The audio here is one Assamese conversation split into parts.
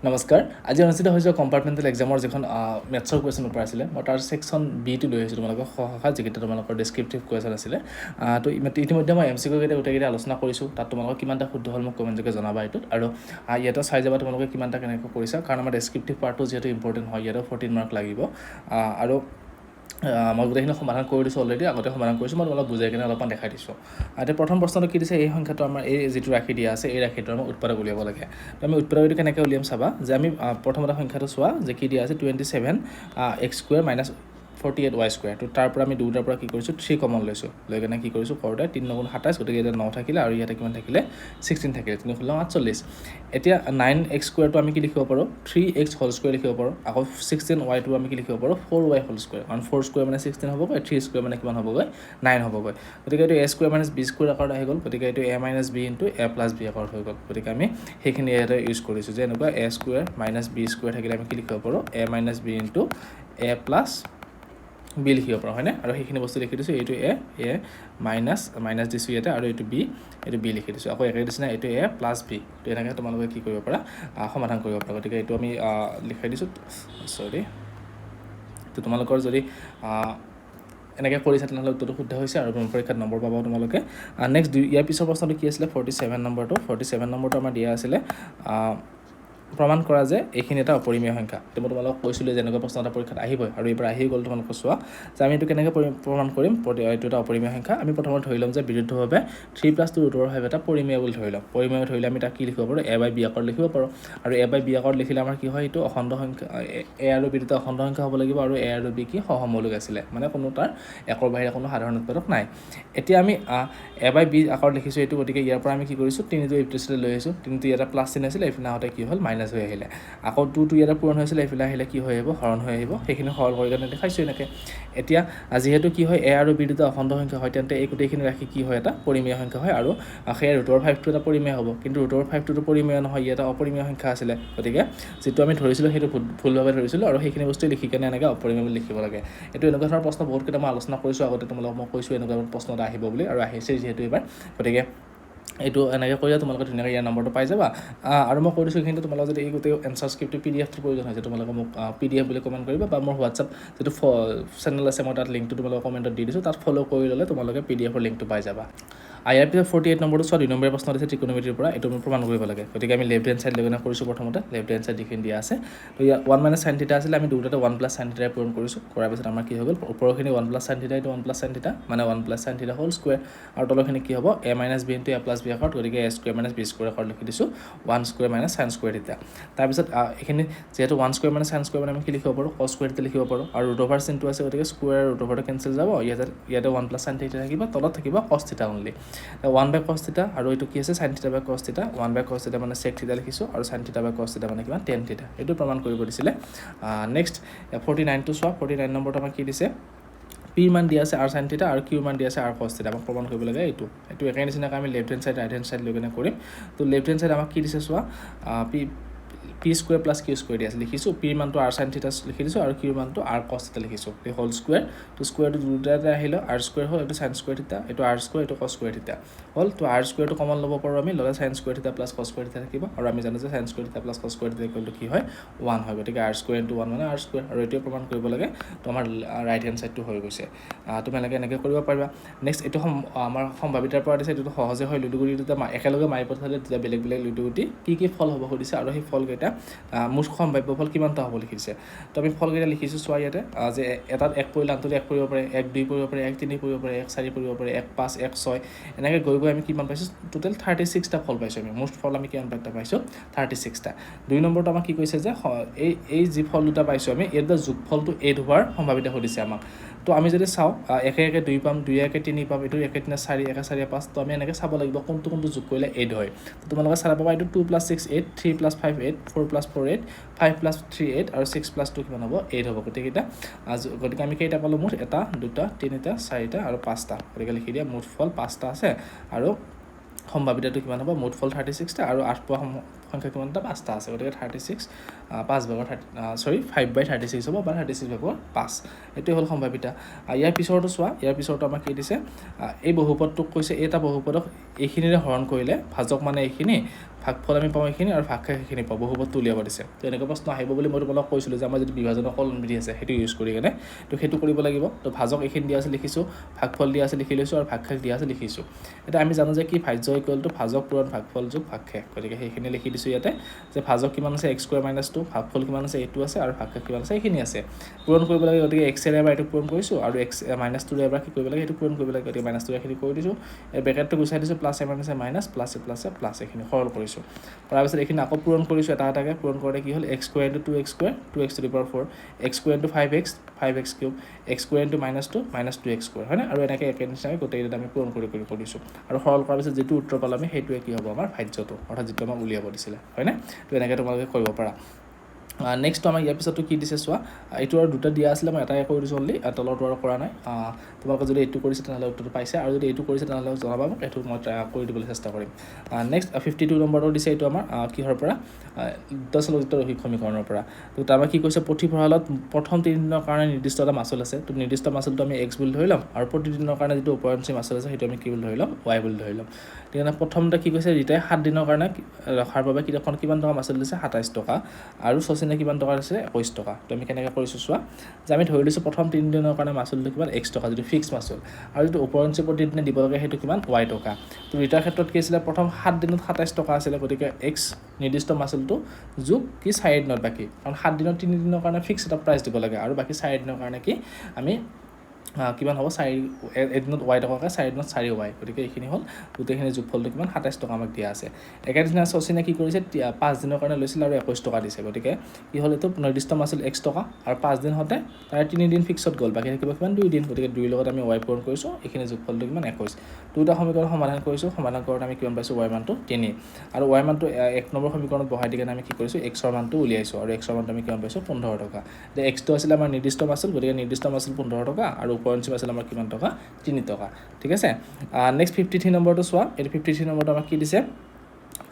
নমস্কাৰ আজি অনুষ্ঠিত হৈছে কম্পাৰ্টমেণ্টেল এক্সামৰ যিখন মেথছৰ কুৱেশ্যন পেপাৰ আছিলে মই তাৰ ছেকশ্যন বিটো লৈ আহিছোঁ তোমালোকৰ সহায় যিকেইটা তোমালোকৰ ডেছক্ৰিপটিভ কুৱেশ্যন আছিলে তো ইতিমধ্যে মই এম চি কিউ কেইটা গোটেইকেইটা আলোচনা কৰিছোঁ তাত তোমালোকৰ কিমানটা শুদ্ধ হ'ল মোক কমেণ্টযোগে জনাবা এইটোত আৰু ইয়াতে চাই যাবা তোমালোকে কিমানটা কেনেকৈ কৰিছা কাৰণ আমাৰ ডেছক্ৰিপটিভ পাৰ্টটো যিহেতু ইম্পৰ্টেণ্ট হয় ইয়াতে 14 মাৰ্ক লাগিব আৰু মই গোটেইখিনি সমাধান কৰি দিছোঁ অলৰেডি আগতে সমাধান কৰিছোঁ মই অলপ বুজাই কিনে অলপমান দেখাই দিছোঁ এতিয়া প্ৰথম প্ৰশ্নটো কি দিছে এই সংখ্যাটো আমাৰ এই যিটো ৰাশি দিয়া আছে এই ৰাশিটো আমাৰ উৎপাদক উলিয়াব লাগে তো আমি উৎপাদকটো কেনেকৈ উলিয়াম চাবা যে আমি প্ৰথমতে সংখ্যাটো চোৱা যে কি দিয়া আছে 27 x square minus 48 y square তো তাৰ পৰা আমি দুটাৰ পৰা কি কৰিছোঁ 3 কমন লৈছোঁ লৈ কিনে কি কৰিছোঁ কৰোঁতে 3 9 গুণ 27 গতিকে এতিয়া 9 থাকিলে আৰু ইয়াতে কিমান থাকিলে 16 থাকিলে 3 × 48 এতিয়া 9x স্কুৱেৰটো আমি কি লিখিব পাৰোঁ 3x হোল স্কুৱেৰ লিখিব পাৰোঁ আকৌ 16y টো আমি কি লিখিব পাৰোঁ 4y হোল স্কুৱেৰ কাৰণ 4 স্কুৱেৰ মানে 16 হ'বগৈ 3 স্কুৱেৰ মানে কিমান হ'বগৈ 9 হ'বগৈ গতিকে এইটো a square minus b square আকাৰত আহি গ'ল গতিকে এইটো a minus b into a plus b আকাৰত হৈ গ'ল গতিকে আমি সেইখিনি ইয়াতে ইউজ কৰিছোঁ যে এনেকুৱা a square minus b square থাকিলে আমি কি লিখিব পাৰোঁ a minus b into a plus B লিখিব পাৰোঁ হয়নে আৰু সেইখিনি বস্তু লিখি দিছোঁ এইটো এ মাইনাছ দিছোঁ ইয়াতে আৰু এইটো বি লিখি দিছোঁ আকৌ একে দিছে না এইটো এ প্লাছ বি তো এনেকৈ তোমালোকে কি কৰিব পাৰা সমাধান কৰিব পাৰা গতিকে এইটো আমি লিখাই দিছোঁ চৰি তো তোমালোকৰ যদি এনেকৈ কৰিছা তেনেহ'লে উত্তৰটো শুদ্ধ হৈছে আৰু পৰীক্ষাত নম্বৰ পাবা তোমালোকে নেক্সট ইয়াৰ পিছৰ প্ৰশ্নটো কি আছিলে 47 নম্বৰটো 47 নম্বৰটো আমাৰ দিয়া আছিলে প্ৰমাণ কৰা যে এইখিনি এটা অপৰিমেয় সংখ্যা তো মই তোমালোকক কৈছিলোঁ যে এনেকুৱা প্ৰশ্ন এটা পৰীক্ষাত আহিবই আৰু এইবাৰ আহি গ'ল তোমালোকে চোৱা যে আমি এইটো কেনেকৈ প্ৰমাণ কৰিম এইটো এটা অপৰিমেয় সংখ্যা আমি প্ৰথমতে ধৰি ল'ম যে বিৰুদ্ধভাৱে 3 + 2 ৰুটৰ ফাইভ এটা পৰিমেয় বুলি ধৰি ল'ম পৰিমেয় ধৰিলে আমি তাক কি লিখিব পাৰোঁ a/b আকাৰত লিখিব পাৰোঁ আৰু a/b আকাৰত লিখিলে আমাৰ কি হয় এইটো অখণ্ড সংখ্যা a আৰু b দুটা অখণ্ড সংখ্যা হ'ব লাগিব আৰু a আৰু b কি সহমৌলিক আছিলে মানে কোনো তাৰ একৰ বাহিৰে কোনো সাধাৰণ উৎপাদক নাই এতিয়া আমি a/b আকাৰত লিখিছোঁ এইটো গতিকে ইয়াৰ পৰা আমি কি কৰিছোঁ 3টো ইপিছলৈ লৈ আহিছোঁ 3টো ইয়াতে প্লাছ চিন আছিলে এইফালে আহোঁতে কি হ'ল মাইনাছ হৈ আহিলে আকৌ 2টো ইয়াতে পূৰণ হৈছিলে এইফালে আহিলে কি হৈ আহিব হৰণ হৈ আহিব সেইখিনি সৰল কৰি কিনে দেখাইছোঁ এনেকৈ এতিয়া যিহেতু কি হয় a আৰু b দুটা অখণ্ড সংখ্যা হয় তেন্তে এই গোটেইখিনি ৰাশি কি হয় এটা পৰিমেয় সংখ্যা হয় আৰু সেই ৰুটৰ 5টো এটা পৰিমেয় হ'ব কিন্তু ৰুটৰ 5টোতো পৰিমেয় নহয় ই এটা অপৰিমেয় সংখ্যা আছিলে গতিকে যিটো আমি ধৰিছিলোঁ সেইটো ভুলভাৱে ধৰিছিলোঁ আৰু সেইখিনি বস্তু লিখি কেনে এনেকৈ অপৰিমেয় বুলি লিখিব লাগে এইটো এনেকুৱা ধৰণৰ প্ৰশ্ন বহুত কেইটা মই আলোচনা কৰিছোঁ আগতে তোমালোকক মই কৈছোঁ এনেকুৱা প্ৰশ্ন এটা আহিব বুলি আৰু আহিছে যিহেতু এইবাৰ গতিকে এইটো এনেকৈ কৰিলে তোমালোকে ধুনীয়াকৈ ইয়াৰ নম্বৰটো পাই যাবা আৰু মই কৈ দিছোঁ এইখিনি তোমালোকে যদি এই গোটেই এনচাৰ স্ক্ৰিপ্টটো PDF-টোৰ প্ৰয়োজন হৈছে তোমালোকে মোক PDF বুলি কমেণ্ট কৰিবা বা মোৰ হোৱাটছআপ যিটো চেনেল আছে মই তাত লিংকটো তোমালোকক কমেণ্টত দি দিছোঁ তাত ফ'ল' কৰি ল'লে তোমালোকে PDF-ৰ লিংকটো পাই যাবা ইয়াৰ পিছত 48 নম্বৰটো চোৱা 2 নম্বৰৰ প্ৰশ্ন দিছে ত্ৰিকোণমিতিৰ পৰা এইটো আমি প্ৰমাণ কৰিব লাগে গতিকে আমি লেফ্ট হেণ্ড চাইড লৈ কিনে কৰিছোঁ প্ৰথমতে লেফ্ট হেণ্ড চাইড যিখিনি দিয়া আছে তো ইয়াত 1 - sin θ আছিলে আমি দুটাতে 1 + sin θ পূৰণ কৰিছোঁ কৰাৰ পিছত আমাৰ কি হৈ গ'ল ওপৰখিনি 1 + sin θ এইটো 1 + sin θ মানে 1 + sin θ হোল স্কুৱেৰ আৰু তলৰখিনি কি হ'ব a - b into a + b আকাৰত গতিকে a স্কুৱেৰ - b স্কুৱেৰ আকাৰত লিখি দিছোঁ 1 স্কুৱেৰ - sin স্কুৱেৰ θ তাৰপিছত এইখিনি যিহেতু 1 স্কুৱেৰ - sin স্কুৱেৰ মানে আমি কি লিখিব পাৰোঁ cos স্কুৱেৰ θ লিখিব পাৰোঁ আৰু ৰুট অভাৰ চিনটো আছে গতিকে স্কুৱেৰ ৰুট অভাৰটো কেঞ্চেল যাব ইয়াতে 1 + sin θ থাকিব তলত থাকিব cos θ অনলি 1/cos θ আৰু এইটো কি আছে sin θ/cos θ 1/cos θ মানে sec θ লিখিছোঁ আৰু sin θ/cos θ মানে কিমান tan θ এইটো প্ৰমাণ কৰিব দিছিলে নেক্সট 49টো চোৱা 49 নম্বৰটো আমাক কি দিছে পিৰ মান দিয়া আছে r sin θ আৰু কিউৰ মান দিয়া আছে r cos θ আমাক প্ৰমাণ কৰিব লাগে এইটো একে নিচিনাকৈ আমি left hand side right hand side লৈ কিনে কৰিম তো লেফ্ট হেণ্ড চাইড আমাক কি দিছে চোৱা p square plus q square দিয়া আছে লিখিছোঁ পিৰ মানটো r sin θ লিখি দিছোঁ আৰু কিউৰ মানটো r cos θ লিখিছোঁ এই হোল স্কুৱেৰ তো স্কুৱেৰটো দুটাতে আহিলে r স্কুৱেৰ হ'ল এইটো sin স্কুৱেৰ θ এইটো r স্কুৱেৰ এইটো cos স্কুৱেৰ θ হ'ল তো r স্কুৱেৰটো কমন ল'ব পাৰোঁ আমি ল'লে sin square θ plus cos square θ থাকিব আৰু আমি জানো যে sin square θ plus cos square θ equal to কি হয় 1 হয় গতিকে r স্কুৱেৰ ইনটু 1 মানে r স্কুৱেৰ আৰু এইটোৱে প্ৰমাণ কৰিব লাগে তো আমাৰ ৰাইট হেণ্ড চাইডটো হৈ গৈছে তোমালোকে এনেকৈ কৰিব পাৰিবা নেক্সট এইটো আমাৰ সম্ভাৱিতাৰ পৰা দিছে এইটো সহজে হয় লুডুগুটি দুটা একেলগে মাৰি পঠালে দুটা বেলেগ বেলেগ লুডুগুটি কি ফল হ'ব সুধিছে আৰু সেই ফলকেইটা মুঠ সম্ভাৱ্য ফল কিমানটা হ'ব লিখিছে তো আমি ফলকেইটা লিখিছোঁ চোৱা ইয়াতে যে এটাত 1 পৰিলে আনটোত 1 পৰিব পাৰে 1 2 পৰিব পাৰে 1 3 পৰিব পাৰে 1 4 পৰিব পাৰে 1 5 1 6 এনেকৈ গৈ আমি কিমান পাইছোঁ টোটেল 36টা ফল পাইছোঁ আমি মুঠ ফল আমি কিমান পাইছোঁ 36টা 2 নম্বৰটো আমাক কি কৈছে যে এই যি ফল দুটা পাইছোঁ আমি ইয়াৰ যোগফলটো 8 হোৱাৰ সম্ভাৱিতা সুধিছে আমাক তো আমি যদি চাওঁ 1 1 2 পাম 2 1 3 পাম এইটো 1 3 4 1 4 5 তো আমি এনেকৈ চাব লাগিব কোনটো যোগ কৰিলে 8 হয় তো তোমালোকে চাব পাবা এইটো 2 + 6 8 3 + 5 8 4 + 4 8 5 + 3 8 আৰু 6 + 2 কিমান হ'ব 8 হ'ব গতিকে আমি কেইটা পালোঁ মুঠ 1 2 3 4 আৰু 5টা গতিকে লিখি দিয়া মুঠ ফল 5টা আছে আৰু সম্ভাৱিতাটো কিমান হ'ব মুঠ ফল 36টা আৰু 8 পোৱা সংখ্যা কিমানটা 5টা আছে গতিকে 36 5/36 হ'ব বা 36/5 এইটোৱে হ'ল সম্ভাৱিতা ইয়াৰ পিছৰটো চোৱা ইয়াৰ পিছৰটো আমাক কি দিছে এই বহুপদটোক কৈছে এটা বহুপদক এইখিনিৰে হৰণ কৰিলে ভাজক মানে এইখিনি ভাগফল আমি পাওঁ এইখিনি আৰু ভাগশেষ এইখিনি পাওঁ বহুপদটো উলিয়াব দিছে তো এনেকুৱা প্ৰশ্ন আহিব বুলি মই তোমালোকক কৈছিলোঁ যে আমাৰ যদি বিভাজনৰ কলন বিধি আছে সেইটো ইউজ কৰি কেনে তো সেইটো কৰিব লাগিব তো ভাজক এইখিনি দিয়া আছে লিখিছোঁ ভাগফল দিয়া আছে লিখি লৈছোঁ আৰু ভাগশেষ দিয়া আছে লিখিছোঁ এতিয়া আমি জানো যে কি ভাজ্য ইকুৱেল টু ভাজক পূৰণ ভাগফল যোগ ভাগশেষ গতিকে সেইখিনি লিখি দিছোঁ ইয়াতে যে ভাজক কিমান আছে x² - 2 ভাগফল কিমান আছে এইটো আছে আৰু ভাগশেষ কিমান আছে এইখিনি আছে পূৰণ কৰিব লাগে গতিকে x এৰে এবাৰ এইটো পূৰণ কৰিছোঁ আৰু x - 2 ৰে এবাৰ কি কৰিব লাগে সেইটো পূৰণ কৰিব লাগে গতিকে -2 এইখিনি কৰি দিছোঁ এই ব্ৰেকেটটো গুচাই দিছোঁ প্লাছ মাইনাছ প্লাছ এইখিনি সৰল কৰিছোঁ কৰাৰ পিছত এইখিনি আকৌ পূৰণ কৰিছোঁ এটা এটাকৈ পূৰণ কৰোঁতে কি হ'ল x² * 2x² 2x to the power 4 x² * 5x 5x cube x² * -2 2x² হয়নে আৰু এনেকৈ একে নিচিনাকৈ গোটেইকেইটা আমি পূৰণ কৰি কৰিছোঁ আৰু সৰল কৰাৰ পিছত যিটো উত্তৰ পালোঁ আমি সেইটোৱে কি হ'ব আমাৰ ভাজ্যটো অৰ্থাৎ যিটো আমাক উলিয়াব দিছিলে হয়নে তো এনেকৈ তোমালোকে কৰিব পাৰা নেক্সট আমাক ইয়াৰ পিছতো কি দিছে চোৱা এইটো আৰু দুটা দিয়া আছিলে মই এটাই কৰি দিছোঁ অনলি তলৰটো আৰু কৰা নাই তোমালোকে যদি এইটো কৰিছে তেনেহ'লে উত্তৰটো পাইছে আৰু যদি এইটো কৰিছে তেনেহ'লে জনাবা মোক এইটো মই কৰি দিবলৈ চেষ্টা কৰিম নেক্সট 52 নম্বৰটো দিছে এইটো আমাৰ কিহৰ পৰা চলচিত্ৰ ৰৈখিক সমীকৰণৰ পৰা তো তাৰপৰা কি কৈছে পুথিভঁৰালত প্ৰথম 3 দিনৰ কাৰণে নিৰ্দিষ্ট এটা মাচুল আছে তো নিৰ্দিষ্ট মাচুলটো আমি x বুলি ধৰি ল'ম আৰু প্ৰতিদিনৰ কাৰণে যিটো উপৰঞ্চি মাচুল আছে সেইটো আমি কি বুলি ধৰি ল'ম y বুলি ধৰি ল'ম তেতিয়া প্ৰথমতে কি কৈছে ৰিতাই 7 দিনৰ কাৰণে ৰখাৰ বাবে কিতাপখন কিমান টকা মাচুল দিছে 27 টকা আৰু শচীনে কিমান টকা দিছে 21 টকা তো আমি কেনেকৈ কৰিছোঁ চোৱা যে আমি ধৰি লৈছোঁ প্ৰথম 3 দিনৰ কাৰণে মাচুলটো কিমান x টকা যিটো ফিক্স মাচুল আৰু যিটো উপৰঞ্চি প্ৰতিদিনে দিব লাগে সেইটো কিমান y টকা তো ৰিতাৰ ক্ষেত্ৰত কি আছিলে প্ৰথম 7 দিনত 27 টকা আছিলে গতিকে x নিৰ্দিষ্ট মাচুলটো যোগ কি 4 দিনত বাকী কাৰণ 7 দিনত 3 দিনৰ কাৰণে ফিক্স এটা প্ৰাইচ দিব লাগে আৰু বাকী 4 দিনৰ কাৰণে কি আমি কিমান হ'ব 4 এদিনত y টকাকৈ 4 দিনত 4y গতিকে এইখিনি হ'ল গোটেইখিনি যোগফলটো কিমান 27 টকা আমাক দিয়া আছে একেদিনা শচীনে কি কৰিছে 5 দিনৰ কাৰণে লৈছিল আৰু 21 টকা দিছে গতিকে কি হ'ল এইটো নিৰ্দিষ্ট মাচুল x টকা আৰু 5 দিন হতে তাৰে 3 দিন ফিক্সত গ'ল বাকী থাকিব কিমান 2 দিন গতিকে 2 লগত আমি y পূৰণ কৰিছোঁ এইখিনি যোগফলটো কিমান 21 দুটা সমীকৰণ সমাধান কৰিছোঁ সমাধান কৰোঁতে আমি কিমান পাইছোঁ y মানটো 3 আৰু y মানটো 1 নম্বৰ সমীকৰণত বহাই দি কেনে আমি কি কৰিছোঁ x ৰ মানটো উলিয়াইছোঁ আৰু x ৰ মানটো আমি কিমান পাইছোঁ 15 টকা যে x টো আছিল আমাৰ নিৰ্দিষ্ট মাচুল গতিকে নিৰ্দিষ্ট মাচুল 15 টকা আৰু উপৰঞ্চি মাচুল আমাৰ কিমান টকা 3 টকা ঠিক আছে নেক্সট 53 নম্বৰটো চোৱা এই 53 নম্বৰটো আমাক কি দিছে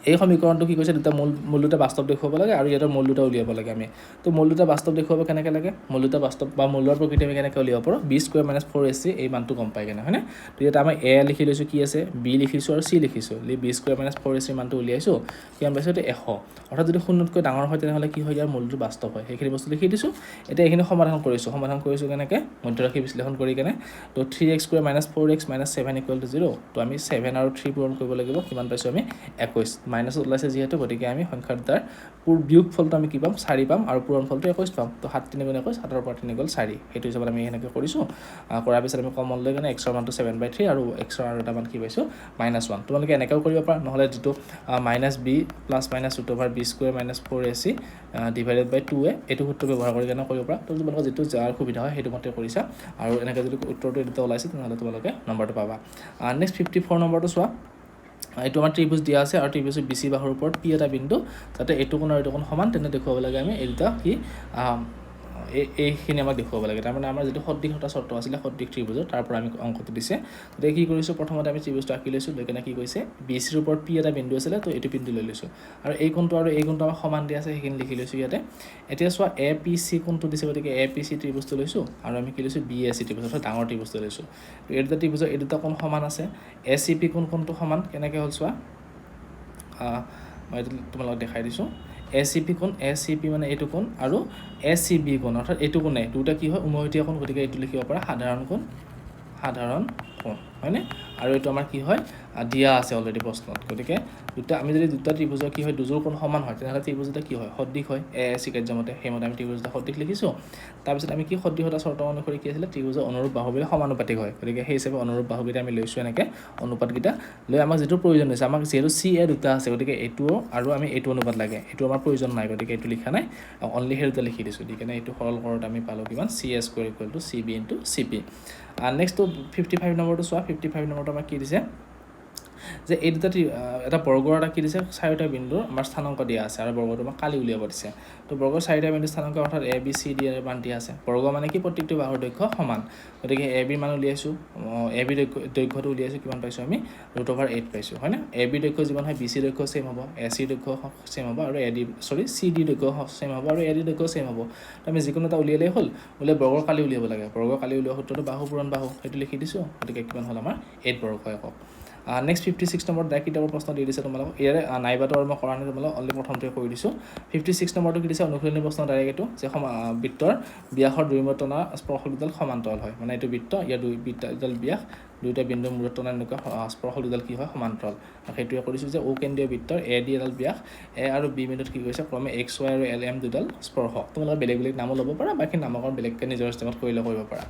এই সমীকৰণটো কি কৈছে দুটা মূল দুটা বাস্তৱ দেখুৱাব লাগে আৰু ইয়াৰ মূল দুটা উলিয়াব লাগে আমি তো মূল দুটা বাস্তৱ দেখুৱাব কেনেকৈ লাগে মূল দুটা বাস্তৱ বা মূলৰ প্ৰকৃতি আমি কেনেকৈ উলিয়াব পাৰোঁ b² - 4ac এই মানটো গম পাই কেনে হয়নে তো ইয়াত আমি a লিখি লৈছোঁ কি আছে b লিখিছোঁ আৰু c লিখিছোঁ b² - 4ac মানটো উলিয়াইছোঁ কিমান পাইছোঁ এইটো 100 অৰ্থাৎ যদি শূন্যতকৈ ডাঙৰ হয় তেনেহ'লে কি হয় ইয়াৰ মূলটো বাস্তৱ হয় সেইখিনি বস্তু লিখি দিছোঁ এতিয়া এইখিনি সমাধান কৰিছোঁ কেনেকৈ মধ্যৰাশি বিশ্লেষণ কৰি কেনে তো 3x² - 4x - 7 = 0 তো আমি 7 আৰু 3 পূৰণ কৰিব লাগিব কিমান পাইছোঁ আমি 21 মাইনাছ ওলাইছে যিহেতু গতিকে আমি সংখ্যা দুটাৰ বিয়োগ ফলটো আমি কি পাম 4 পাম আৰু পূৰণ ফলটো 21 পাম তো 7 × 3 = 21 7 ৰ পৰা 3 = 4 সেইটো হিচাপত আমি এনেকৈ কৰিছোঁ কৰাৰ পিছত আমি কমন লৈ কেনে x ৰ মানটো 7/3 আৰু x ৰ আৰু এটা মান কি পাইছোঁ -1 তোমালোকে এনেকৈও কৰিব পাৰা নহ'লে যিটো -b +-√b² - 4ac / 2a এইটো সূত্ৰ ব্যৱহাৰ কৰি কেনে কৰিব পাৰা তো তোমালোকৰ যিটো যাৰ সুবিধা হয় সেইটো মতে কৰিছা আৰু এনেকৈ যদি উত্তৰটো দুটা ওলাইছে তেনেহ'লে তোমালোকে নম্বৰটো পাবা নেক্সট 54 নম্বৰটো চোৱা এইটো আমাৰ ত্ৰিভুজ দিয়া আছে আৰু ত্ৰিভুজৰ BC বাহুৰ ওপৰত P এটা বিন্দু যাতে এইটো কোণ আৰু এইটো কোণ সমান তেনে দেখুৱাব লাগে আমি এই দুটা কি এইখিনি আমাক দেখুৱাব লাগে তাৰমানে আমাৰ যিটো সদৃশতা চৰ্ত আছিলে সদৃশ ত্ৰিভুজৰ তাৰ পৰা আমি অংকটো দিছে গতিকে কি কৰিছোঁ প্ৰথমতে আমি ত্ৰিভুজটো আঁকি লৈছোঁ লৈ কেনে কি কৈছে BCৰ ওপৰত P এটা বিন্দু আছিলে তো এইটো বিন্দু লৈ লৈছোঁ আৰু এই কোণটো আমাৰ সমান দিয়া আছে সেইখিনি লিখি লৈছোঁ ইয়াতে এতিয়া চোৱা APC কোণটো দিছে গতিকে APC ত্ৰিভুজটো লৈছোঁ আৰু আমি কি লৈছোঁ BAC ত্ৰিভুজ অৰ্থাৎ ডাঙৰ ত্ৰিভুজটো লৈছোঁ এই দুটা ত্ৰিভুজৰ এই দুটা কোণ সমান আছে ACP কোণটো সমান কেনেকৈ হ'ল চোৱা মই এইটো তোমালোকক দেখাই দিছোঁ ACP কোণ ACP মানে এইটো কোণ আৰু ACB কোণ অৰ্থাৎ এইটো কোণে দুটা কি হয় উমৈহতীয়া কোণ গতিকে এইটো লিখিব পাৰা সাধাৰণ কোণ হয়নে আৰু এইটো আমাৰ কি হয় দিয়া আছে অলৰেডি প্ৰশ্নত গতিকে আমি যদি দুটা ত্ৰিভুজৰ কি হয় দুযোৰ কোণ সমান হয় তেনেহ'লে ত্ৰিভুজটা কি হয় সদৃশ হয় AAC কাৰ্যমতে সেইমতে আমি ত্ৰিভুজটা সদৃশ লিখিছোঁ তাৰপিছত আমি কি সদৃশতা চৰ্ত অনুসৰি কি আছিলে ত্ৰিভুজৰ অনুৰূপ বাহুবিলাক সমানুপাতিক হয় গতিকে সেই হিচাপে অনুৰূপ বাহুকেইটা আমি লৈছোঁ এনেকৈ অনুপাতকেইটা লৈ আমাক যিটো প্ৰয়োজন হৈছে আমাক যিহেতু CA দুটা আছে গতিকে এইটো আৰু আমি এইটো অনুপাত লাগে এইটো আমাৰ প্ৰয়োজন নাই গতিকে এইটো লিখা নাই অনলি সেই দুটা লিখি দিছোঁ দি কেনে এইটো সৰল কৰোঁতে আমি পালোঁ কিমান CA² = CB × CP নেক্সট 55 নম্বৰটো চোৱা 55 নম্বৰটো আমাক কি দিছে যে এই দুটা এটা বৰ্গৰ এটা কি দিছে চাৰিটা বিন্দুৰ আমাৰ স্থানাংক দিয়া আছে আৰু বৰ্গটো আমাক কালি উলিয়াব দিছে তো বৰ্গৰ চাৰিটা বিন্দু স্থানাংক অৰ্থাৎ এ বি চি ডি এৰ মান দিয়া আছে বৰ্গ মানে কি প্ৰত্যেকটো বাহুৰ দৈৰ্ঘ্য সমান গতিকে এ বি মান উলিয়াইছো এ বি দৈৰ্ঘ্যটো উলিয়াইছো কিমান পাইছো আমি √8 পাইছো হয় না এ বি দৈৰ্ঘ্য যিমান হয় বি চি দৈৰ্ঘ্য সেম হ'ব এ চি দৈৰ্ঘ্য সেম হ'ব আৰু এ ডি চি ডি দৈৰ্ঘ্য সেম হ'ব আৰু এ ডি দৈৰ্ঘ্য সেম হ'ব তো আমি যিকোনো এটা উলিয়ালেই হ'ল উলিয়াই বৰ্গৰ কালি উলিয়াব লাগে বৰ্গৰ কালি উলিওৱা সূত্ৰটো বাহু পূৰণ বাহু সেইটো লিখি দিছো গতিকে কিমান হ'ল আমাৰ 8 বৰ্গ একক নেক্সট 56 নম্বৰ ডাইৰেক্ট কিতাপৰ প্ৰশ্ন দি দিছে তোমালোকক ইয়াৰে নাইবাটো আৰু মই কৰা নাই তোমালোকক অলৰেডি প্ৰথমতে কৰি দিছোঁ 56 নম্বৰটো কি দিছে অনুশীলনী প্ৰশ্ন ডাইৰেক্ট এইটো যে বৃত্তৰ ব্যাসৰ দুই মূৰত টনা স্পৰ্শকডাল সমান্তৰাল হয় মানে এইটো বৃত্ত ইয়াৰ দুইডাল ব্যাস দুইটা বিন্দু মূৰত টনা এনেকুৱা স্পৰ্শকডাল কি হয় সমান্তৰাল সেইটোৱে কৰিছোঁ যে ও কেন্দ্ৰীয় বৃত্তৰ এ ডি এডাল ব্যাস এ আৰু বি বিন্দুত কি কৰিছে ক্ৰমে এক্স ৱাই আৰু এল এম দুডাল স্পৰ্শক তোমালোকে বেলেগ বেলেগ নামো ল'ব পাৰা বাকী নামকৰণ বেলেগকৈ নিজৰ ইষ্টেমত কৰিলে কৰিব পাৰা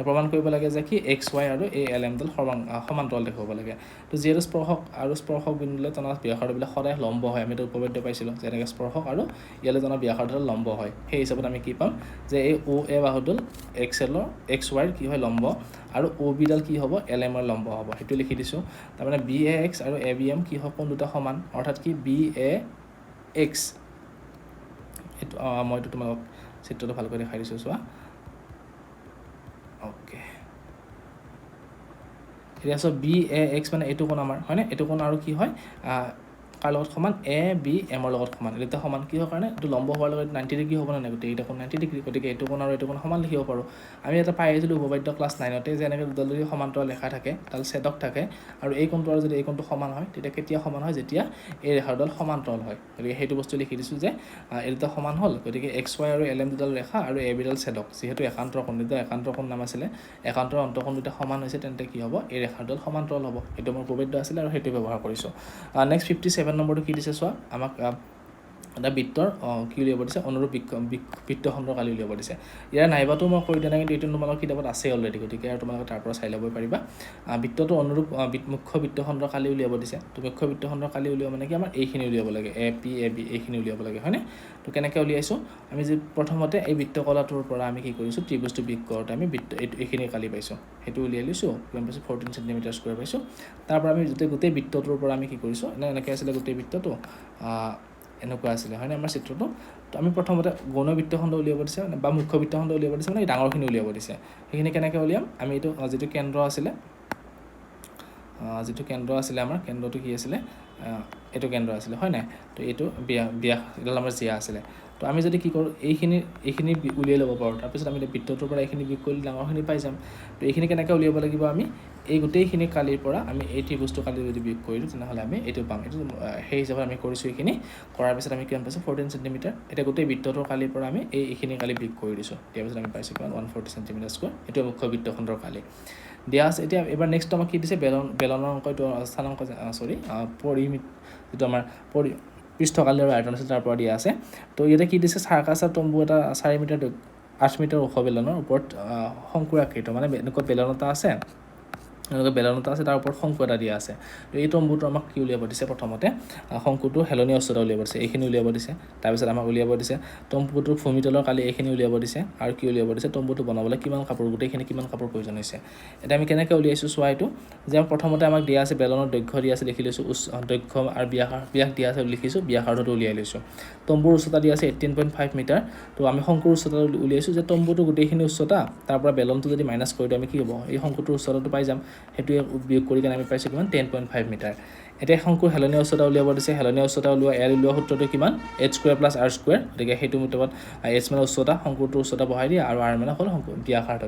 প্ৰমাণ কৰিব লাগে যে কি এক্স ৱাই আৰু এই এল এমডাল সমান্তৰাল দেখুৱাব লাগে তো যিহেতু স্পৰ্শক বিন্দুলৈ টনা ব্যাসাৰ্ধবিলাক সদায় লম্ব হয় আমি এইটো উপপাদ্য পাইছিলোঁ যেনেকৈ স্পৰ্শক আৰু ইয়ালৈ টনা ব্যাসাৰ্ধডাল লম্ব হয় সেই হিচাপত আমি কি পাম যে এই ও এ বাহুডাল এক্স ৱাইৰ কি হয় লম্ব আৰু অ' বিডাল কি হ'ব এল এমৰ লম্ব হ'ব সেইটো লিখি দিছোঁ তাৰমানে বি এ এক্স আৰু এ বি এম কি হয় কোন দুটা সমান অৰ্থাৎ কি বি এ এক্স এইটো মই এইটো তোমালোকক চিত্ৰটো ভালকৈ দেখাই দিছোঁ চোৱা অ'কে এতিয়া চোৱা বি এ এক্স মানে এইটো কোণ আমাৰ হয়নে এইটো কোণ আৰু কি হয় কাৰ লগত সমান এ বি এমৰ লগত সমান এটা সমান কি হোৱাৰ কাৰণে এইটো লম্ব হোৱাৰ লগত 90 ডিগ্ৰী হ'ব নহয় গতিকে এইটো কোণ 90 ডিগ্ৰী গতিকে এইটো কোণ আৰু এইটো কোণ সমান লিখিব পাৰোঁ আমি এটা পাই আহিছিলোঁ উপপাদ্য ক্লাছ 9তে যে এনেকৈ দুডাল যদি সমান্তৰাল ৰেখা থাকে তাল ছেদক থাকে আৰু এই কোণটো আৰু যদি এই কোণটো সমান হয় তেতিয়া কেতিয়া সমান হয় যেতিয়া এই ৰেখাডাল সমান্তৰাল হয় গতিকে সেইটো বস্তু লিখি দিছোঁ যে এই দুটা সমান হ'ল গতিকে এক্স ৱাই আৰু এল এম দুডাল ৰেখা আৰু এ বিডাল ছেদক যিহেতু একান্তৰ কোণ দুটা একান্তৰ কোণ নাম আছিলে একান্তৰ অন্তঃকোণ দুটা সমান হৈছে তেন্তে কি হ'ব এই ৰেখাডাল সমান্তৰাল হ'ব এইটো মোৰ উপপাদ্য আছিলে আৰু সেইটো ব্যৱহাৰ কৰিছোঁ নেক্সট 57 নম্বৰটো কি দিছে চোৱা আমাক এটা বৃত্তৰ কি উলিয়াব দিছে অনুৰূপ বৃত্তখণ্ডৰ কালি উলিয়াব দিছে ইয়াৰ নাইবাটো মই কৰি দিয়া নাই কিন্তু এইটো তোমালোকৰ কিতাপত আছে অলৰেডি গতিকে আৰু তোমালোকে তাৰ পৰা চাই ল'ব পাৰিবা বৃত্তটো অনুৰূপ মুখ্য বৃত্তখণ্ডৰ কালি উলিয়াব দিছে তো মুখ্য বৃত্তখণ্ডৰ কালি উলিয়াব মানে কি আমাৰ এইখিনি উলিয়াব লাগে এ পি এ বি এইখিনি উলিয়াব লাগে হয়নে তো কেনেকৈ উলিয়াইছোঁ আমি যে প্ৰথমতে এই বৃত্তকলাটোৰ পৰা আমি কি কৰিছোঁ ত্ৰিভুজটো বিক কৰোঁতে আমি এইখিনি কালি পাইছোঁ সেইটো উলিয়াই লৈছোঁ কিমান পাইছোঁ 14 চেণ্টিমিটাৰ স্কুৱেৰ পাইছোঁ তাৰ পৰা আমি গোটেই বৃত্তটোৰ পৰা আমি কি কৰিছোঁ এনেকৈ আছিলে গোটেই বৃত্তটো এনেকুৱা আছিলে হয়নে আমাৰ চিত্ৰটো তো আমি প্ৰথমতে গৌণ বৃত্তখণ্ড উলিয়াব দিছে বা মুখ্য বৃত্তখণ্ড উলিয়াব দিছে মানে এই ডাঙৰখিনি উলিয়াব দিছে সেইখিনি কেনেকৈ উলিয়াম আমি এইটো যিটো কেন্দ্ৰ আছিলে আমাৰ কেন্দ্ৰটো কি আছিলে এইটো কেন্দ্ৰ আছিলে হয় নাই তো এইটো ব্যাস এডাল আমাৰ জিয়া আছিলে তো আমি যদি কি কৰোঁ এইখিনি উলিয়াই ল'ব পাৰোঁ তাৰপিছত আমি বৃত্তটোৰ পৰা এইখিনি বিক কৰিলে ডাঙৰখিনি পাই যাম তো এইখিনি কেনেকৈ উলিয়াব লাগিব আমি এই গোটেইখিনি কালিৰ পৰা আমি এই ত্ৰিভুজটো কালি যদি বিক কৰিলোঁ তেনেহ'লে আমি এইটো পাম এইটো সেই হিচাপত আমি কৰিছোঁ এইখিনি কৰাৰ পিছত আমি কিমান পাইছোঁ 14 চেণ্টিমিটাৰ এতিয়া গোটেই বৃত্তটোৰ কালিৰ পৰা আমি এইখিনি কালি বিক কৰি দিছোঁ তাৰ পিছত আমি পাইছোঁ কিমান 140 চেণ্টিমিটাৰ স্কুৱেৰ এইটো মুখ্য বৃত্তখণ্ডৰ কালি দিয়া আছে এতিয়া এবাৰ নেক্সট আমাক কি দিছে বেলনৰ অংক এইটো স্থানাংক পৰিমিত যিটো আমাৰ পৃষ্ঠকালি আৰু আয়তন আছে তাৰ পৰা দিয়া আছে তো ইয়াতে কি দিছে চাৰ্কাছৰ তম্বু এটা 4 মিটাৰ 8 মিটাৰ ওখ বেলনৰ ওপৰত শংকুৰাকৃত মানে এনেকুৱা বেলন এটা আছে তাৰ ওপৰত শংকু এটা দিয়া আছে তো এই তম্বুটো আমাক কি উলিয়াব দিছে প্ৰথমতে শংকুটো হেলনীয়া উচ্চতা উলিয়াব দিছে এইখিনি উলিয়াব দিছে তাৰপিছত আমাক উলিয়াব দিছে তম্বুটোৰ ভূমিতলৰ কালি এইখিনি উলিয়াব দিছে আৰু কি উলিয়াব দিছে তম্বুটো বনাবলৈ কিমান কাপোৰ গোটেইখিনি কিমান কাপোৰ প্ৰয়োজন হৈছে এতিয়া আমি কেনেকৈ উলিয়াইছোঁ চোৱা এইটো যে প্ৰথমতে আমাক দিয়া আছে বেলনৰ দৈৰ্ঘ্য দিয়া আছে লিখি লৈছোঁ দৈৰ্ঘ্য আৰু ব্যাস দিয়া আছে লিখিছোঁ ব্যাসাৰ্ধটো উলিয়াই লৈছোঁ তম্বুৰ উচ্চতা দিয়া আছে 18.5 মিটাৰ তো আমি শংকুৰ উচ্চতা উলিয়াইছোঁ যে তম্বুটো গোটেইখিনি উচ্চতা তাৰ পৰা বেলনটো যদি মাইনাছ কৰি দিওঁ আমি কি হ'ব এই শংকুটোৰ উচ্চতাটো পাই যাম সেইটোৱে বিয়োগ কৰি কিনে আমি পাইছোঁ কিমান 10.5 মিটাৰ এতিয়া শংকুৰ হেলনীয়া উচ্চতা উলিয়াব দিছে হেলনীয়া উচ্চতা উলিওৱা সূত্ৰটো কিমান h² + r² গতিকে সেইটো মুতাবত h মানে উচ্চতা শংকুটোৰ উচ্চতা বহাই দিয়া আৰু r মানে হ'ল শংকুৰ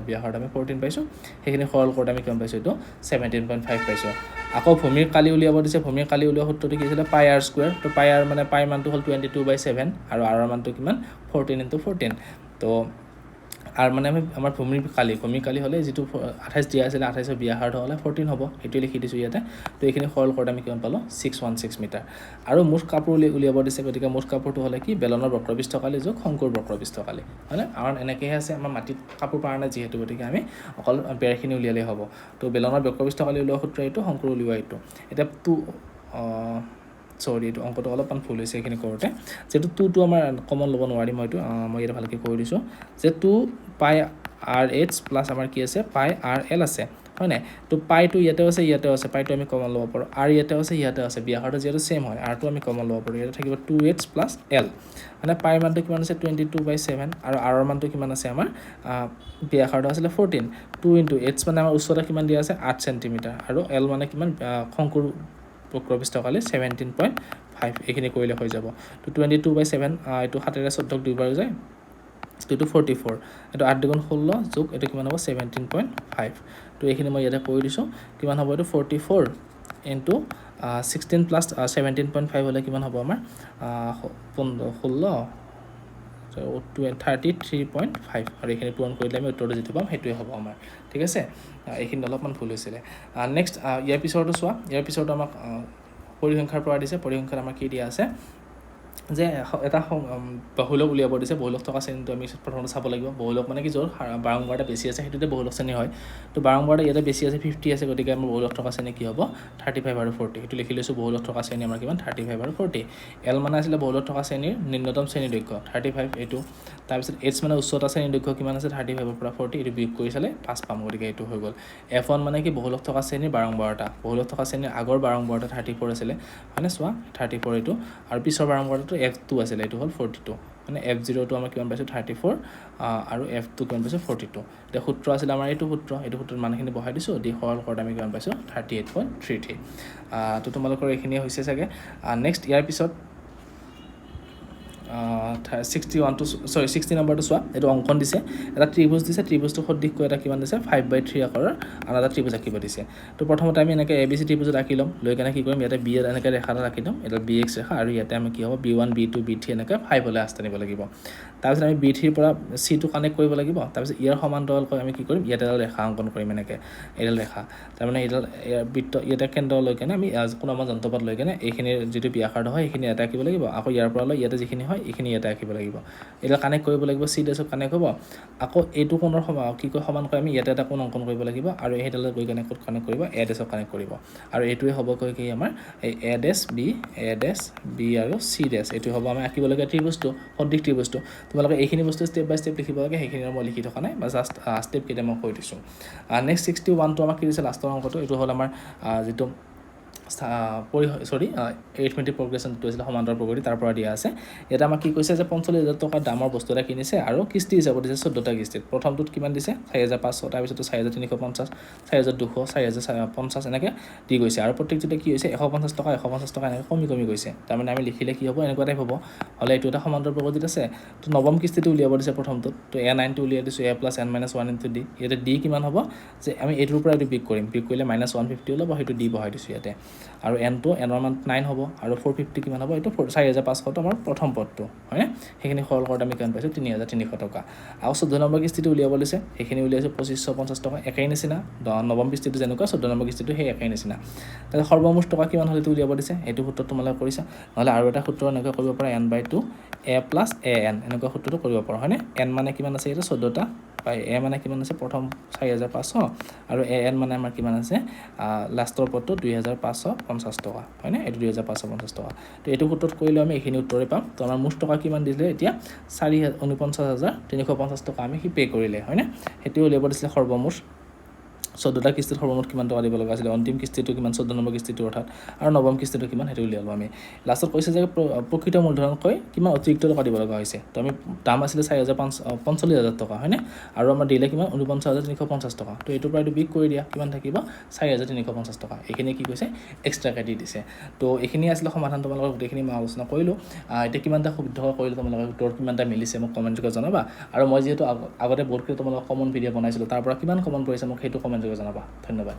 ব্যাসাৰ্ধ আমি 14 পাইছোঁ সেইখিনি সৰল কৰোঁতে আমি কিমান পাইছোঁ এইটো 17.5 পাইছোঁ আকৌ ভূমিৰ কালি উলিয়াব দিছে ভূমিৰ কালি উলিওৱা সূত্ৰটো কি আছিলে পাই r² তো পাই r মানে পাই মানটো হ'ল 22/7 আৰু r মানটো কিমান 14 × 14 তো আৰু মানে আমাৰ ভূমিৰ কালি হ'লে যিটো 28 দিয়া আছিলে 28ৰ ব্যাসাৰ্ধ হ'লে 14 হ'ব সেইটোৱে লিখি দিছোঁ ইয়াতে তো এইখিনি সৰল কৰোঁতে আমি কিমান পালোঁ 616 মিটাৰ আৰু মুঠ কাপোৰ উলিয়াব দিছে গতিকে মুঠ কাপোৰটো হ'লে কি বেলনৰ বক্ৰপৃষ্ঠকালি যোগ শংকুৰ বক্ৰপৃষ্ঠকালি হয়নে কাৰণ এনেকৈহে আছে আমাৰ মাটিত কাপোৰ পৰা নাই যিহেতু গতিকে আমি অকল বেৰখিনি উলিয়ালেই হ'ব তো বেলনৰ বক্ৰপৃষ্ঠকালি উলিওৱা সূত্ৰ এইটো শংকুৰ উলিওৱা এইটো এতিয়া এইটো অংকটো অলপমান ভুল হৈছে এইখিনি কৰোঁতে যিহেতু টুটো আমাৰ কমন ল'ব নোৱাৰিম মই ইয়াতে ভালকৈ কৈ দিছোঁ যে 2 পাই r h প্লাছ আমাৰ কি আছে পাই r l আছে হয় নাই তো পাইটো ইয়াতেও আছে পাইটো আমি কমন ল'ব পাৰোঁ আৰু ইয়াতেও আছে ব্যাসাৰ্ধ যিহেতু সেম হয় আৰটো আমি কমন ল'ব পাৰোঁ ইয়াতে থাকিব 2h প্লাছ l মানে পাইৰ মানটো কিমান আছে 22/7 আৰু আৰৰ মানটো কিমান আছে আমাৰ ব্যাসাৰ্ধ আছিলে 14 2 into h মানে আমাৰ উচ্চতা কিমান দিয়া আছে 8 সেন্টিমিটাৰ আৰু l মানে কিমান শংকুৰ বক্ৰপৃষ্ঠকালি 17.5 এইখিনি কৰিলে হৈ যাব তো 22/7 এইটো 7 ৰে 14ক দুইবাৰ যায় এইটো 44 এইটো 8 দুগুণ 16 যোগ এইটো কিমান হ'ব 17.5 তো এইখিনি মই ইয়াতে কৰি দিছোঁ কিমান হ'ব এইটো 44 ইনটু 16 প্লাছ 17.5 হ'লে কিমান হ'ব আমাৰ 16 33.5 আৰু এইখিনি পূৰণ কৰিলে আমি উত্তৰটো যিটো পাম সেইটোৱে হ'ব আমাৰ ঠিক আছে এইখিনি অলপমান ভুল হৈছিলে নেক্সট ইয়াৰ পিছৰটো চোৱা ইয়াৰ পিছৰটো আমাক পৰিসংখ্যাৰ পৰা দিছে পৰিসংখ্যাত আমাৰ কি দিয়া আছে যে এটা বহুলক উলিয়াব দিছে বহুলক থকা শ্ৰেণীটো আমি প্ৰথমতে চাব লাগিব বহুলক মানে কি য'ৰ বাৰম্বাৰতা বেছি আছে সেইটোতে বহুলক শ্ৰেণী হয় তো বাৰম্বাৰতা ইয়াতে বেছি আছে 50 আছে গতিকে আমাৰ বহুলক থকা শ্ৰেণী কি হ'ব 35 আৰু 40 সেইটো লিখি লৈছোঁ বহুলক থকা শ্ৰেণী আমাৰ কিমান 35 আৰু 40 এল মানে আছিলে বহুলক থকা শ্ৰেণীৰ নিম্নতম শ্ৰেণী দৈৰ্ঘ্য 35 এইটো তাৰপিছত এইচ মানে উচ্চতা শ্ৰেণী দৈৰ্ঘ্য কিমান আছে 35 ৰ পৰা 40 এইটো বিয়োগ কৰি চালে 5 পাম গতিকে এইটো হৈ গ'ল F1 মানে কি বহুলক থকা শ্ৰেণীৰ বাৰম্বাৰতা বহুলক থকা শ্ৰেণীৰ আগৰ বাৰম্বাৰতা 34 আছিলে হয়নে চোৱা 34 এইটো আৰু পিছৰ বাৰম্বাৰতাটো F2 আছিলে এইটো হ'ল 42 মানে F0 টো আমাৰ কিমান পাইছোঁ 34 আৰু F2 কিমান পাইছোঁ 42 এতিয়া সূত্ৰ আছিলে আমাৰ এইটো সূত্ৰৰ মানখিনি বহাই দিছোঁ দি সৰল কৰাত আমি কিমান পাইছোঁ 38.33 তো তোমালোকৰ এইখিনিয়ে হৈছে চাগে নেক্সট ইয়াৰ পিছত 60 নম্বৰটো চোৱা এইটো অংকন দিছে এটা ত্ৰিভুজ দিছে ত্ৰিভুজটো সদৃশ এটা কিমান দিছে 5/3 আকাৰৰ আন এটা ত্ৰিভুজ আঁকিব দিছে তো প্ৰথমতে আমি এনেকৈ ABC ত্ৰিভুজত আঁকি ল'ম লৈ কেনে কি কৰিম ইয়াতে B এৰ এনেকৈ ৰেখা এটা আঁকি ল'ম এটা BX ৰেখা আৰু ইয়াতে আমি কি হ'ব B1 B2 B3 এনেকৈ 5 হলে আস্তা নিব লাগিব তাৰপিছত আমি B3 ৰ পৰা C টো কানেক্ট কৰিব লাগিব তাৰপিছত ইয়াৰ সমান্তৰালকৈ আমি কি কৰিম ইয়াতে এটা ৰেখা অংকন কৰিম এনেকৈ এডাল ৰেখা তাৰমানে এডাল বৃত্ত ইয়াতে কেন্দ্ৰ লৈ কেনে আমি কোনো আমাৰ যন্ত্ৰপাত লৈ কেনে এইখিনিৰ যিটো ব্যাসাৰ্ধ হয় এইখিনি এটা আঁকিব লাগিব আকৌ ইয়াৰ পৰা লৈ ইয়াতে যিখিনি হয় এইখিনি ইয়াতে আঁকিব লাগিব এটা কানেক্ট কৰিব লাগিব C ডেছক কানেক্ট হ'ব আকৌ এইটো কোণৰ কি কয় সমানকৈ আমি ইয়াতে এটা কোণ অংকন কৰিব লাগিব আৰু এইডালত গৈ কেনে ক'ত কানেক্ট কৰিব A ডেছক কানেক্ট কৰিব আৰু এইটোৱে হ'ব কৈ কি আমাৰ এই A ডেছ B আৰু C ডেছ এইটো হ'ব আমি আঁকিব লগা ত্ৰিভুজটো সদৃশ ত্ৰিভুজটো তোমালোকে এইখিনি বস্তু ষ্টেপ বাই ষ্টেপ লিখিব লাগে সেইখিনি মই লিখি থকা নাই বা জাষ্ট ষ্টেপ কেইটা মই কৈ দিছোঁ নেক্সট 61 টো আমাক কি দিছে লাষ্টৰ অংকটো এইটো হ'ল আমাৰ যিটো এৰিথমেটিক প্ৰগ্ৰেশ্যনটো আছিলে সমান্তৰ প্ৰগতি তাৰ পৰা দিয়া আছে এটা আমাক কি কৈছে যে 45,000 টকাৰ দামৰ বস্তু এটা কিনিছে আৰু কিস্তি হিচাপত দিছে 14টা কিস্তিত প্ৰথমটোত কিমান দিছে 4,500 তাৰপিছত 4,350 4,200 4,050 এনেকৈ দি গৈছে আৰু প্ৰত্যেকটোতে কি হৈছে 150 টকা এনেকৈ কমি গৈছে তাৰমানে আমি লিখিলে কি হ'ব এনেকুৱা টাইপ হ'ব হ'লে এইটো এটা সমান্তৰ প্ৰগতিত আছে তো নৱম কিস্তিটো উলিয়াব দিছে প্ৰথমটোত তো A9 টো উলিয়াই দিছোঁ A+N-1 into D ইয়াতে D কিমান হ'ব যে আমি এইটোৰ পৰা এইটো বিয়োগ কৰিম বিয়োগ কৰিলে -150 ওলাব সেইটো D বহাই দিছোঁ ইয়াতে আৰু N ৰ মান 9 হ'ব আৰু 450 কিমান হ'ব এইটো 4,500 আমাৰ প্ৰথম পদটো হয়নে সেইখিনি সৰল কৰাত আমি কিমান পাইছোঁ 3,300 টকা আৰু 14 নম্বৰ কিস্তিটো উলিয়াব দিছে সেইখিনি উলিয়াইছোঁ 2,550 টকা একেই নিচিনা নৱম কিস্তিটো যেনেকুৱা 14 নম্বৰ কিস্তিটো সেই একেই নিচিনা তাৰপিছত সৰ্বমুঠ টকা কিমান হ'লে উলিয়াব দিছে এইটো সূত্ৰত তোমালোকে কৰিছা নহ'লে আৰু এটা সূত্ৰ এনেকৈ কৰিব পাৰা N/2 A+AN এনেকুৱা সূত্ৰটো কৰিব পাৰোঁ হয়নে N মানে কিমান আছে এইটো 14টা পাই A মানে কিমান আছে প্ৰথম 4,500 আৰু AN মানে আমাৰ কিমান আছে লাষ্টৰ পদটো 2,550 টকা হয়নে এইটো 2,550 টকা তো এইটো সূত্ৰত কৰিলে আমি এইখিনি উত্তৰে পাম তো আমাৰ মুঠ টকা কিমান দিলে এতিয়া 4,49,350 টকা আমি পে কৰিলে হয়নে সেইটো উলিয়াব দিছিলে সৰ্বমুঠ 14টা কিস্তিত সৰ্বমুঠ কিমান টকা দিব লগা আছিলে অন্তিম কিস্তিটো কিমান 14 নম্বৰ কিস্তিটো অৰ্থাৎ আৰু নৱম কিস্তিটো কিমান সেইটো উলিয়ালো আমি লাষ্টত কৈছে যে প্ৰকৃত মূলধনতকৈ কিমান অতিৰিক্ত টকা দিব লগা হৈছে তো আমি দাম আছিলে 45,000 টকা হয়নে আৰু আমাৰ দিলে কিমান 49,350 টকা তো এইটোৰ পৰা এইটো বিয়োগ কৰি দিয়া কিমান থাকিব 4,350 টকা এইখিনি কি কৈছে এক্সট্ৰাকৈ দি দিছে তো এইখিনি আছিলে সমাধান তোমালোকৰ গোটেইখিনি মই আলোচনা কৰিলোঁ এতিয়া কিমানটা শুদ্ধ কৰিলোঁ তোমালোকৰ উত্তৰ কিমানটা মিলিছে মোক কমেণ্ট যোগে জনাবা আৰু মই যিহেতু আগতে বহুতকেইটা তোমালোকক কমন ভিডিঅ' বনাইছিলোঁ তাৰ পৰা কিমান কমন পৰিছে মোক সেইটো কমেণ্ট যোগে জনাবা ধন্যবাদ